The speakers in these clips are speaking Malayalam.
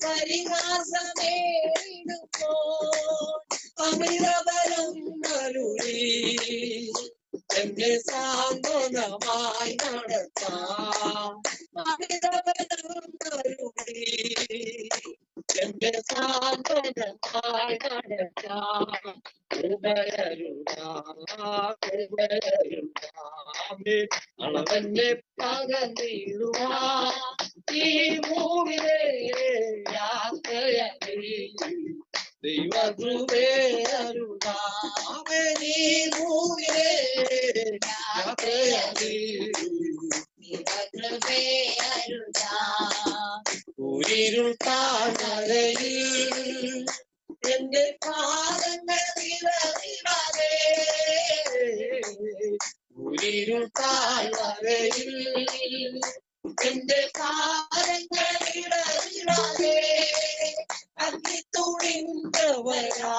പരിഹാസമേടുമ്പോൾ അമൃതബലം അരുളി എന്നെ സാന്ത്വനമായി നടത്താം. അമൃതബലം അരുളി എന്റെ സാന്ത്വനമായി നടത്താം. കൃപയരുളാമേ അളവന്റെ പകർന്നിടുവാ ഈ ഭൂമിയിലെ യാത്രയേ ദൈവകൃപേ അരുളാമേ ഈ ഭൂമിയിലെ യാത്രയേ ദൈവകൃപേ അരുളാം. ഉയിരിൽ താഴ്വരയിൽ എന്റെ പാദങ്ങൾ നിറനിറവേ ഉയിരിൽ താഴ്വരയിൽ എന്റെ പാദങ്ങൾ നിറനിറവേ അഗ്നിത്തുണിന്തവരാ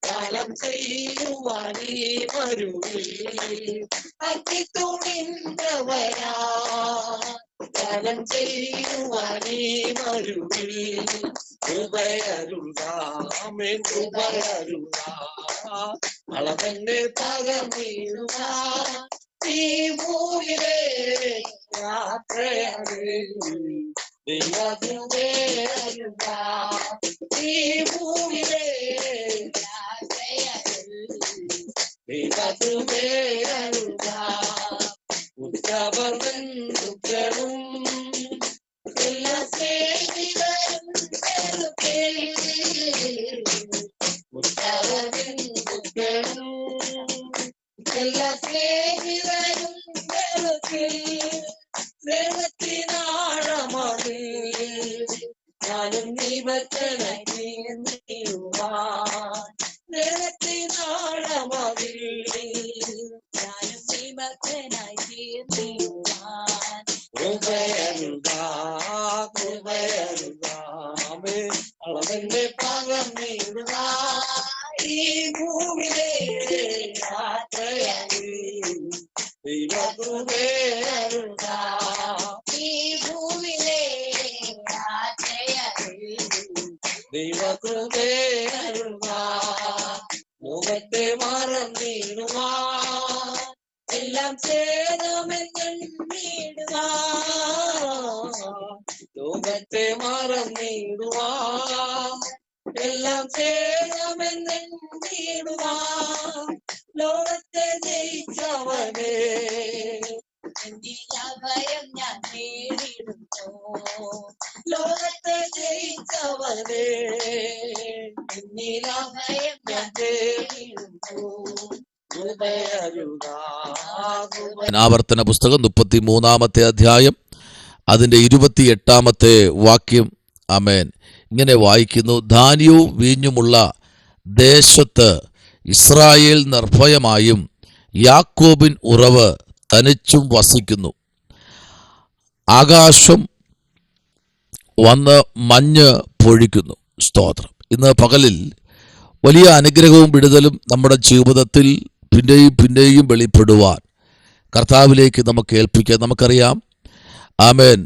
കാലം ചെയ്യുവാനീ വരുവേ അഗ്നിത്തുണിന്തവരാ കാലം ചെയ്യുവാനീ വരുവേ കൃപയരുളാമേ കൃപയരുളാ അളവന്റെ പകർന്നിടുവാ ഈ ഭൂമിയിലെ യാത്രയേ ദൈവകൃപേ അരുളാ ഈ ഭൂമിയിലെ യാത്രയേ ദൈവകൃപേ അരുളാ. ഉറ്റവരും ദുഃഖരും എല്ലാ സ്നേഹിതരും ഉറ്റവരും ദുഃഖരും എല്ലാ സ്നേഹിതരും സ്നേഹത്തിനാഴമത് ഞാനും നിബദ്ധനായി തീർന്നിടുവാൻ സ്നേഹത്തിനാഴമത് ഞാനും നിബദ്ധനായി തീർന്നിടുവാൻ കൃപയരുളാമേ അളവന്റെ പകർന്നിടുവാ ഈ ഭൂമിയിലെ യാത്രയേ ദൈവകൃപേ അരുളാ ഈ ഭൂമിയിലെ യാത്രയേ ദൈവകൃപേ അരുളാ. ലോകത്തെ മറന്നിടുവാ എല്ലാം ചേതമെന്നിടുവാ ലോകത്തെ മറന്നിടുവാ എല്ലാം ചേതമെന്നിടുവാ ലോകത്തെ ജയിച്ചവനെ ഭയം ഞാൻ നേടിടുന്നു ലോകത്തെ ജയിച്ചവനെ ഭയം ഞാൻ നേടിടുന്നു. ആവർത്തന പുസ്തകം 33-ാമത്തെ അധ്യായം അതിൻ്റെ 28-ാമത്തെ വാക്യം. ആമേൻ. ഇങ്ങനെ വായിക്കുന്നു: ധാന്യവും വീഞ്ഞുമുള്ള ദേശത്ത് ഇസ്രായേൽ നിർഭയമായും യാക്കോബിൻ ഉറവ് തനിച്ചും വസിക്കുന്നു. ആകാശം വന്ന് മഞ്ഞ് പൊഴിക്കുന്നു. സ്തോത്രം. ഇന്ന് പകലിൽ വലിയ അനുഗ്രഹവും വിടുതലും നമ്മുടെ ജീവിതത്തിൽ പിന്നെയും വെളിപ്പെടുവാൻ കർത്താവിലേക്ക് നമുക്ക് ഏൽപ്പിക്കാം. നമുക്കറിയാം, ആമേൻ,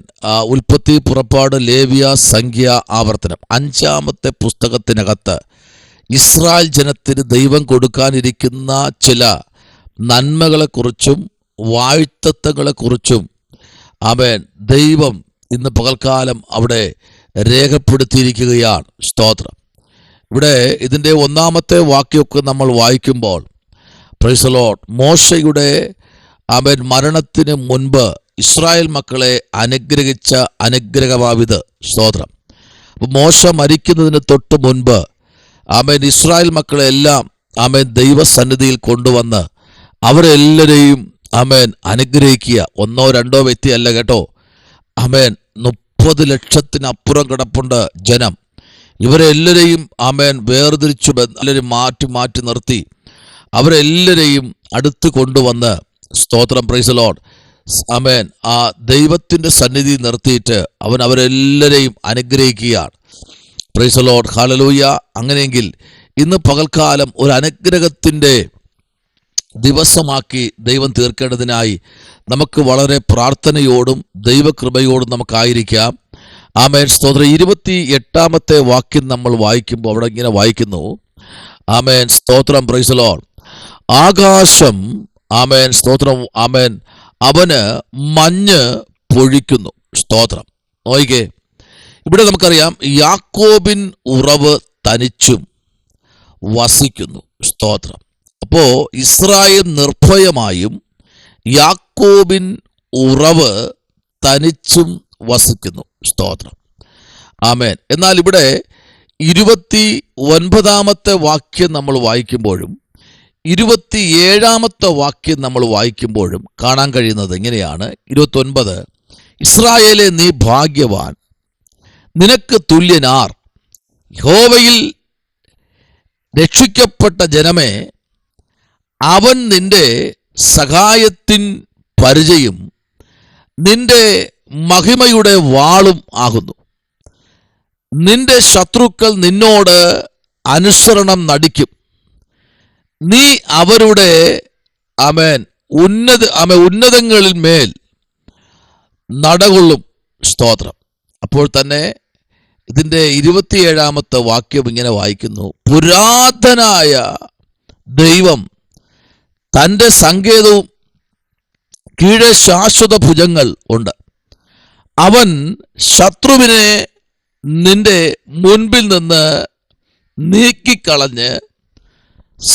ഉൽപ്പത്തി, പുറപ്പാട്, ലേവ്യ, സംഖ്യ, ആവർത്തനം 5-ാമത്തെ പുസ്തകത്തിനകത്ത് ഇസ്രായേൽ ജനത്തിന് ദൈവം കൊടുക്കാനിരിക്കുന്ന ചില നന്മകളെക്കുറിച്ചും വാഴ്ത്തത്വങ്ങളെക്കുറിച്ചും ആമേൻ ദൈവം ഇന്ന് പകൽക്കാലം അവിടെ രേഖപ്പെടുത്തിയിരിക്കുകയാണ്. സ്തോത്രം. ഇവിടെ ഇതിൻ്റെ 1-ാമത്തെ വാക്യമൊക്കെ നമ്മൾ വായിക്കുമ്പോൾ, പ്രൈസ് ദി ലോർഡ്, മോശയുടെ ആമേൻ മരണത്തിന് മുൻപ് ഇസ്രായേൽ മക്കളെ അനുഗ്രഹിച്ച അനുഗ്രഹമാവിത്. സ്തോത്രം. അപ്പോൾ മോശ മരിക്കുന്നതിന് തൊട്ട് മുൻപ് ആമേൻ ഇസ്രായേൽ മക്കളെ എല്ലാം ആമേൻ ദൈവസന്നിധിയിൽ കൊണ്ടുവന്ന് അവരെല്ലാവരെയും ആമേൻ അനുഗ്രഹിക്കുക. 1-2 വ്യക്തിയല്ല കേട്ടോ. ആമേൻ 30 ലക്ഷത്തിനപ്പുറം കിടപ്പുണ്ട് ജനം. ഇവരെല്ലാവരെയും ആമേൻ വേർതിരിച്ചു എല്ലാവരും മാറ്റി നിർത്തി അവരെല്ലാവരെയും അടുത്ത് കൊണ്ടുവന്ന്, സ്തോത്രം, പ്രൈസ് ദി ലോർഡ്, ആമേൻ, ആ ദൈവത്തിൻ്റെ സന്നിധി നിർത്തിയിട്ട് അവൻ അവരെല്ലാവരെയും അനുഗ്രഹിക്കുകയാണ്. Praise the Lord, hallelujah. അങ്ങനെയെങ്കിൽ ഇന്ന് പകൽക്കാലം ഒരു അനുഗ്രഹത്തിൻ്റെ ദിവസമാക്കി ദൈവം തീർക്കേണ്ടതിനായി നമുക്ക് വളരെ പ്രാർത്ഥനയോടും ദൈവകൃപയോടും നമുക്കായിരിക്കാം. ആമേൻ സ്തോത്രം. 28 വാക്യം നമ്മൾ വായിക്കുമ്പോൾ അവിടെ ഇങ്ങനെ വായിക്കുന്നു. ആമേൻ സ്തോത്രം. Price the Lord. ആകാശം, ആമേൻ സ്തോത്രം, ആമേൻ, അവന് മഞ്ഞ് പൊഴിക്കുന്നു. സ്തോത്രം. നോയിക്കേ, ഇവിടെ നമുക്കറിയാം യാക്കോബിൻ ഉറവ് തനിച്ചും വസിക്കുന്നു. സ്തോത്രം. അപ്പോ ഇസ്രായേൽ നിർഭയമായും യാക്കോബിൻ ഉറവ് തനിച്ചും വസിക്കുന്നു. സ്തോത്രം. ആമേൻ. എന്നാൽ ഇവിടെ 29 വാക്യം നമ്മൾ വായിക്കുമ്പോഴും 27 വാക്യം നമ്മൾ വായിക്കുമ്പോഴും കാണാൻ കഴിയുന്നത് ഇങ്ങനെയാണ്. 29, ഇസ്രായേലെ നീ ഭാഗ്യവാൻ, നിനക്ക് തുല്യനാർ, യഹോവയിൽ രക്ഷിക്കപ്പെട്ട ജനമേ, അവൻ നിന്റെ സഹായത്തിൻ പരിചയും നിന്റെ മഹിമയുടെ വാളും ആകുന്നു. നിന്റെ ശത്രുക്കൾ നിന്നോട് അനുസരണം നടിക്കും. നീ അവരുടെ ഉന്നതങ്ങളിൽ മേൽ നടകൊള്ളും. സ്തോത്രം. അപ്പോൾ തന്നെ ഇതിൻ്റെ 27 വാക്യം ഇങ്ങനെ വായിക്കുന്നു. പുരാതനായ ദൈവം തൻ്റെ സങ്കേതവും കീഴെ ശാശ്വത ഭുജങ്ങൾ ഉണ്ട്. അവൻ ശത്രുവിനെ നിന്റെ മുൻപിൽ നിന്ന് നീക്കിക്കളഞ്ഞ്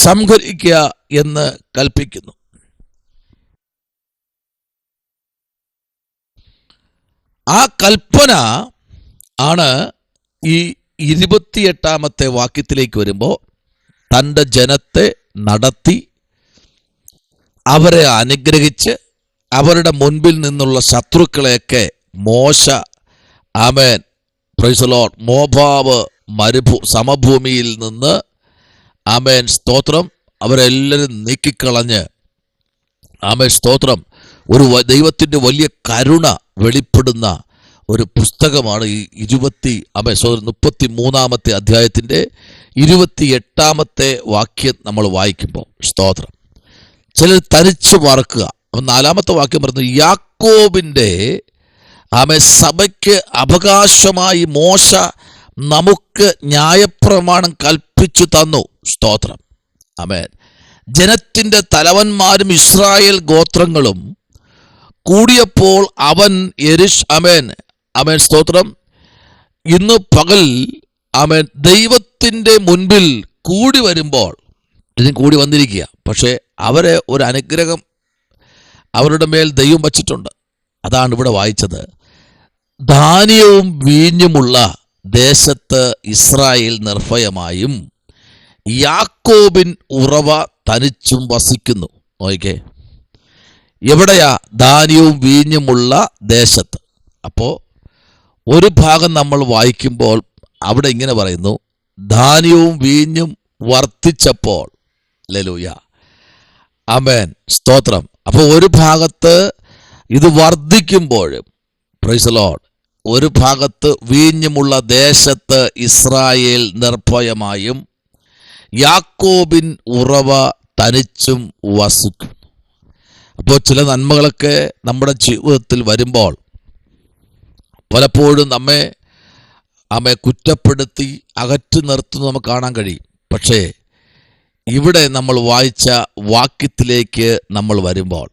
സംഹരിക്കുക എന്ന് കൽപ്പിക്കുന്നു. ആ കൽപ്പന ആണ് ഈ 28 വാക്യത്തിലേക്ക് വരുമ്പോൾ തൻ്റെ ജനത്തെ നടത്തി അവരെ അനുഗ്രഹിച്ച് അവരുടെ മുൻപിൽ നിന്നുള്ള ശത്രുക്കളെയൊക്കെ മോശ, ആമേൻ പ്രൈസ് ദി ലോർഡ്, മോബാബ് സമഭൂമിയിൽ നിന്ന്, ആമേൻ സ്തോത്രം, അവരെല്ലാവരും നീക്കിക്കളഞ്ഞ്, ആമേൻ സ്തോത്രം, ഒരു ദൈവത്തിൻ്റെ വലിയ കരുണ വെളിപ്പെടുന്ന ഒരു പുസ്തകമാണ് ഈ 33 അധ്യായത്തിൻ്റെ 28 വാക്യം നമ്മൾ വായിക്കുമ്പോൾ. സ്തോത്രം. ചിലർ തനിച്ച് മറക്കുക. 4 വാക്യം പറയുന്നത്, യാക്കോബിൻ്റെ സഭയ്ക്ക് അവകാശമായി മോശ നമുക്ക് ന്യായപ്രമാണം കൽപ്പിച്ചു തന്നു. സ്തോത്രം. ആമേൻ. ജനത്തിൻ്റെ തലവന്മാരും ഇസ്രായേൽ ഗോത്രങ്ങളും കൂടിയപ്പോൾ അവൻ ആമേൻ സ്തോത്രം, ഇന്ന് പകൽ ആമേൻ ദൈവത്തിൻ്റെ മുൻപിൽ കൂടി വരുമ്പോൾ കൂടി വന്നിരിക്കുക. പക്ഷേ അവരെ ഒരു അനുഗ്രഹം അവരുടെ മേൽ ദൈവം വച്ചിട്ടുണ്ട്. അതാണ് ഇവിടെ വായിച്ചത്. ധാന്യവും വീഞ്ഞുമുള്ള ദേശത്ത് ഇസ്രായേൽ നിർഭയമായും യാക്കോബിൻ ഉറവ തനിച്ചും വസിക്കുന്നു. നോക്കിക്കേ, എവിടെയാ? ധാന്യവും വീഞ്ഞുമുള്ള ദേശത്ത്. അപ്പോൾ ഒരു ഭാഗം നമ്മൾ വായിക്കുമ്പോൾ അവിടെ ഇങ്ങനെ പറയുന്നു, ധാന്യവും വീഞ്ഞും വർദ്ധിച്ചപ്പോൾ. ഹല്ലേലൂയ, ആമേൻ സ്തോത്രം. അപ്പോൾ ഒരു ഭാഗത്ത് ഇത് വർദ്ധിക്കുമ്പോഴും, പ്രൈസ് ദി ലോർഡ്, ഒരു ഭാഗത്ത് വീഞ്ഞുമുള്ള ദേശത്ത് ഇസ്രായേൽ നിർഭയമായും യാക്കോബിൻ ഉറവ തനിച്ചും വസിക്കുന്നു. അപ്പോൾ ചില നന്മകളൊക്കെ നമ്മുടെ ജീവിതത്തിൽ വരുമ്പോൾ പലപ്പോഴും നമ്മെ കുറ്റപ്പെടുത്തി അകറ്റി നിർത്തുന്നത് നമുക്ക് കാണാൻ കഴിയും. പക്ഷേ ഇവിടെ നമ്മൾ വായിച്ച വാക്യത്തിലേക്ക് നമ്മൾ വരുമ്പോൾ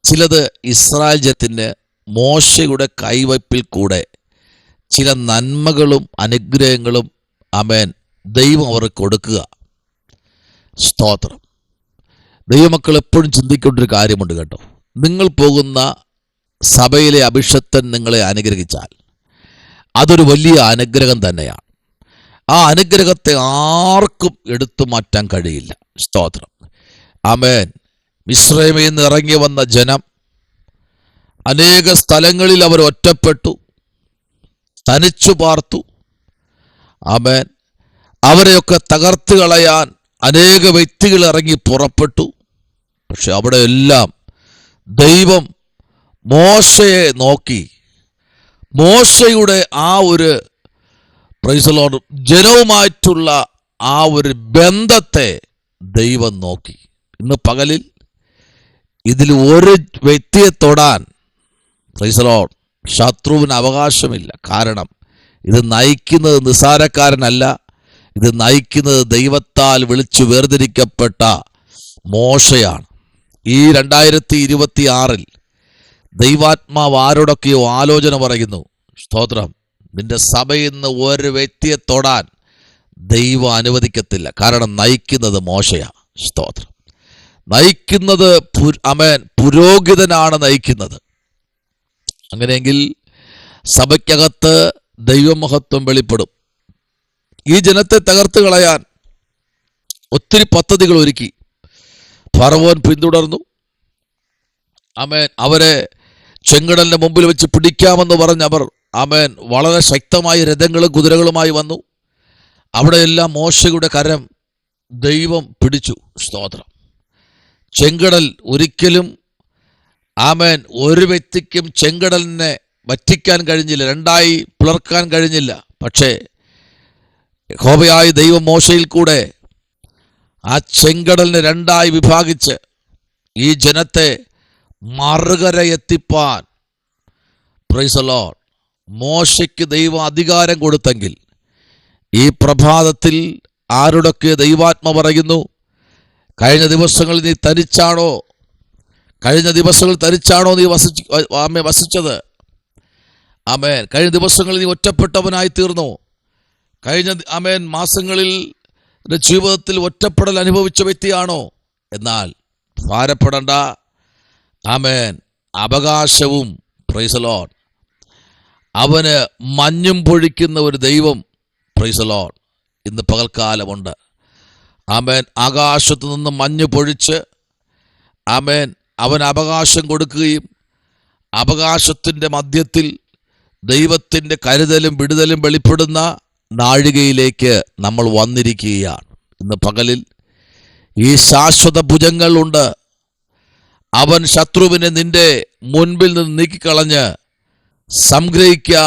ചിലത് ഇസ്രായേൽ ജനത്തിന് മോശയുടെ കൈവയ്പിൽ കൂടെ ചില നന്മകളും അനുഗ്രഹങ്ങളും ആമേൻ ദൈവം അവർക്ക് കൊടുക്കുക. സ്തോത്രം. ദൈവമക്കൾ എപ്പോഴും ചിന്തിക്കേണ്ടൊരു കാര്യമുണ്ട് കേട്ടോ. നിങ്ങൾ പോകുന്ന സഭയിലെ അഭിഷക്തൻ നിങ്ങളെ അനുഗ്രഹിച്ചാൽ അതൊരു വലിയ അനുഗ്രഹം തന്നെയാണ്. ആ അനുഗ്രഹത്തെ ആർക്കും എടുത്തു മാറ്റാൻ കഴിയില്ല. സ്തോത്രം. ആമേൻ. മിസ്രയീമിൽ നിന്ന് ഇറങ്ങി വന്ന ജനം അനേക സ്ഥലങ്ങളിൽ അവർ ഒറ്റപ്പെട്ടു, തനിച്ചു പാർത്തു. ആമേൻ. അവരെയൊക്കെ തകർത്ത് കളയാൻ അനേക വ്യക്തികൾ ഇറങ്ങി പുറപ്പെട്ടു. പക്ഷെ അവിടെ എല്ലാം ദൈവം മോശയെ നോക്കി, മോശയുടെ ആ ഒരു പ്രൈസ് ദി ലോർഡ് ജനവുമായിട്ടുള്ള ആ ഒരു ബന്ധത്തെ ദൈവം നോക്കി. ഇന്ന് പകലിൽ ഇതിൽ ഒരു വ്യക്തിയെ തൊടാൻ പ്രൈസ് ദി ലോർഡ് ശത്രുവിന് അവകാശമില്ല. കാരണം ഇത് നയിക്കുന്നത് നിസ്സാരക്കാരനല്ല, ഇത് നയിക്കുന്നത് ദൈവത്താൽ വിളിച്ചു വേർതിരിക്കപ്പെട്ട മോശയാണ്. ഈ 2026 ദൈവാത്മാവ് ആരോടൊക്കെയോ ആലോചന പറയുന്നു. സ്തോത്രം. നിന്റെ സഭയിൽ നിന്ന് ഒരു വ്യക്തിയെ തൊടാൻ ദൈവം അനുവദിക്കത്തില്ല. കാരണം നയിക്കുന്നത് മോശയാണ്. സ്തോത്രം. നയിക്കുന്നത് പുരോഹിതനാണ് നയിക്കുന്നത്. അങ്ങനെയെങ്കിൽ സഭയ്ക്കകത്ത് ദൈവമഹത്വം വെളിപ്പെടും. ഈ ജനത്തെ തകർത്ത് കളയാൻ ഒത്തിരി പദ്ധതികൾ ഒരുക്കി ഫറവോൻ പിന്തുടർന്നു. അവരെ ചെങ്കടലിന്റെ മുമ്പിൽ വെച്ച് പിടിക്കാമെന്ന് പറഞ്ഞവർ വളരെ ശക്തമായ രഥങ്ങളും കുതിരകളുമായി വന്നു. അവിടെയെല്ലാം മോശയുടെ കരം ദൈവം പിടിച്ചു. സ്തോത്രം. ചെങ്കടൽ ഒരിക്കലും ഒരു വ്യക്തിക്കും ചെങ്കടലിനെ വറ്റിക്കാൻ കഴിഞ്ഞില്ല, രണ്ടായി പിളർക്കാൻ കഴിഞ്ഞില്ല. പക്ഷേ യഹോവയായ ദൈവം മോശയിൽ കൂടെ ആ ചെങ്കടലിനെ രണ്ടായി വിഭാഗിച്ച് ഈ ജനത്തെ മറുകര എത്തിപ്പാൻ, പ്രൈസ് ദി ലോർഡ്, മോശയ്ക്ക് ദൈവം അധികാരം കൊടുത്തെങ്കിൽ ഈ പ്രഭാതത്തിൽ ആരോടൊക്കെ ദൈവാത്മ പറയുന്നു, കഴിഞ്ഞ ദിവസങ്ങളിൽ നീ തനിച്ചാണോ നീ വസിച്ചത്? കഴിഞ്ഞ ദിവസങ്ങളിൽ നീ ഒറ്റപ്പെട്ടവനായി തീർന്നു. കഴിഞ്ഞ മാസങ്ങളിൽ ജീവിതത്തിൽ ഒറ്റപ്പെടൽ അനുഭവിച്ച വ്യക്തിയാണോ? എന്നാൽ ഭാരപ്പെടണ്ട. അവകാശവും, പ്രൈസ് ദി ലോർഡ്, അവന് മഞ്ഞും പൊഴിക്കുന്ന ഒരു ദൈവം, പ്രൈസ് ദി ലോർഡ്, ഇന്ന് പകൽക്കാലമുണ്ട്. ആകാശത്ത് നിന്ന് മഞ്ഞ് പൊഴിച്ച് അവൻ അവകാശം കൊടുക്കുകയും അവകാശത്തിൻ്റെ മധ്യത്തിൽ ദൈവത്തിൻ്റെ കരുതലും വിടുതലും വെളിപ്പെടുന്ന നാഴികയിലേക്ക് നമ്മൾ വന്നിരിക്കുകയാണ്. ഇന്ന് പകലിൽ ഈ ശാശ്വത ഭുജങ്ങളുണ്ട്. അവൻ ശത്രുവിനെ നിന്റെ മുൻപിൽ നിന്ന് നീക്കിക്കളഞ്ഞ് സംഗ്രഹിക്കുക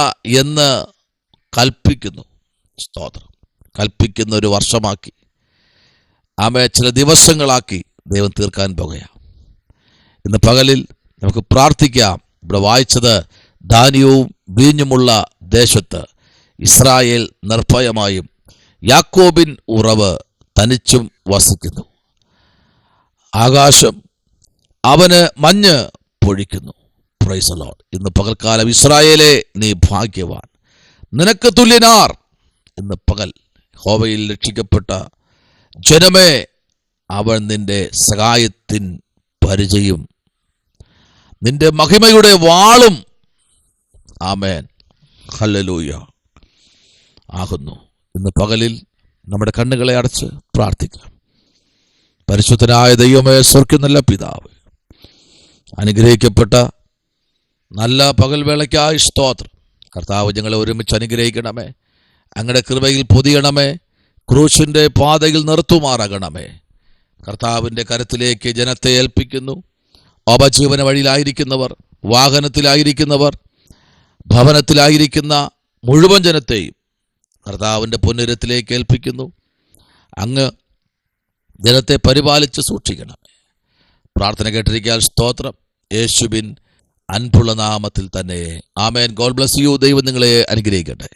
എന്ന് കൽപ്പിക്കുന്നു. സ്തോത്രം. കൽപ്പിക്കുന്ന ഒരു വർഷമാക്കി ചില ദിവസങ്ങളാക്കി ദൈവം തീർക്കാൻ പോകുകയാണ്. ഇന്ന് പകലിൽ നമുക്ക് പ്രാർത്ഥിക്കാം. ഇവിടെ വായിച്ചത്, ധാന്യവും വീഞ്ഞുമുള്ള ദേശത്ത് ഇസ്രായേൽ നിർഭയമായും യാക്കോബിൻ ഉറവ് തനിച്ചും വസിക്കുന്നു. ആകാശം അവന് മഞ്ഞ് പൊഴിക്കുന്നു. Price the Lord. ഇന്ന് പകൽക്കാലം ഇസ്രായേലേ, നീ ഭാഗ്യവാൻ, നിനക്ക് തുല്യനാർ. ഇന്ന് പകൽ യഹോവയിൽ രക്ഷിക്കപ്പെട്ട ജനമേ, അവൻ നിന്റെ സഹായത്തിൻ പരിചയം, നിന്റെ മഹിമയുടെ വാളും ഹല്ലേലൂയ ആകുന്നു. ഇന്ന് പകലിൽ നമ്മുടെ കണ്ണുകളെ അടച്ച് പ്രാർത്ഥിക്കാം. പരിശുദ്ധനായ ദൈവമേ, സ്വർഗ്ഗം നല്ല പിതാവ്, അനുഗ്രഹിക്കപ്പെട്ട നല്ല പകൽവേളയ്ക്കായി സ്തോത്രം. കർത്താവ്, ഞങ്ങളെ ഒരുമിച്ച് അനുഗ്രഹിക്കണമേ. അങ്ങയുടെ കൃപയിൽ പൊതിയണമേ. ക്രൂശിൻ്റെ പാതയിൽ നിർത്തുമാറാകണമേ. കർത്താവിൻ്റെ കരത്തിലേക്ക് ജനത്തെ ഏൽപ്പിക്കുന്നു. ഉപജീവന വഴിയിലായിരിക്കുന്നവർ, വാഹനത്തിലായിരിക്കുന്നവർ, ഭവനത്തിലായിരിക്കുന്ന മുഴുവൻ ജനത്തെയും കർത്താവിൻ്റെ പൊന്നുരത്തിലേക്ക് ഏൽപ്പിക്കുന്നു. അങ്ങ് ജനത്തെ പരിപാലിച്ച് സൂക്ഷിക്കണമേ. പ്രാർത്ഥന കേട്ടിരിക്കാൻ സ്തോത്രം. യേശുവിൻ അൻപുള്ള നാമത്തിൽ തന്നെ ആമേൻ. God bless you. ദൈവം നിങ്ങളെ അനുഗ്രഹിക്കട്ടെ.